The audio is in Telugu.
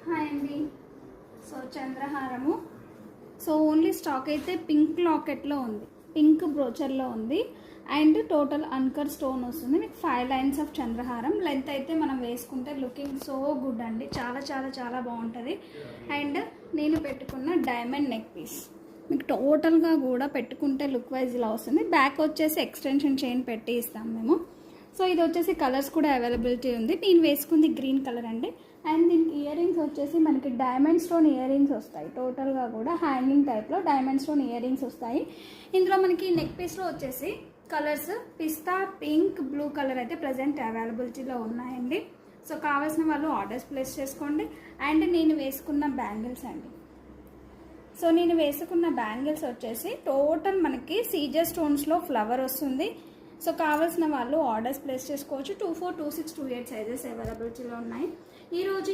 హాయ్ అండి. సో చంద్రహారము. సో ఓన్లీ స్టాక్ అయితే పింక్ లాకెట్లో ఉంది, పింక్ బ్రోచర్లో ఉంది. అండ్ టోటల్ అన్కర్ స్టోన్ వస్తుంది. మీకు 5 లైన్స్ ఆఫ్ చంద్రహారం. లెంత్ అయితే మనం వేసుకుంటే లుకింగ్ సో గుడ్ అండి, చాలా చాలా చాలా బాగుంటుంది. అండ్ నేను పెట్టుకున్న డైమండ్ నెక్ పీస్ మీకు టోటల్గా కూడా పెట్టుకుంటే లుక్ వైజ్ ఇలా వస్తుంది. బ్యాక్ వచ్చేసి ఎక్స్టెన్షన్ చైన్ పెట్టి ఇస్తాం మేము. సో ఇది వచ్చేసి కలర్స్ కూడా అవైలబిలిటీ ఉంది. నేను వేసుకుంది గ్రీన్ కలర్ అండి. అండ్ దీనికి ఇయర్ రింగ్స్ వచ్చేసి మనకి డైమండ్ స్టోన్ ఇయర్ రింగ్స్ వస్తాయి. టోటల్గా కూడా హ్యాంగింగ్ టైప్లో డైమండ్ స్టోన్ ఇయర్ రింగ్స్ వస్తాయి. ఇందులో మనకి నెక్ పీస్లో వచ్చేసి కలర్స్ పిస్తా, పింక్, బ్లూ కలర్ అయితే ప్రజెంట్ అవైలబిలిటీలో ఉన్నాయండి. సో కావాల్సిన వాళ్ళు ఆర్డర్స్ ప్లేస్ చేసుకోండి. అండ్ నేను వేసుకున్న బ్యాంగిల్స్ అండి. సో నేను వేసుకున్న బ్యాంగిల్స్ వచ్చేసి టోటల్ మనకి సీజర్ స్టోన్స్లో ఫ్లవర్ వస్తుంది. సో కావాల్సిన వాళ్ళు ఆర్డర్స్ ప్లేస్ చేసుకోవచ్చు. 24, 26, 28 సైజెస్ అవైలబిలిటీలో ఉన్నాయి. ఈరోజు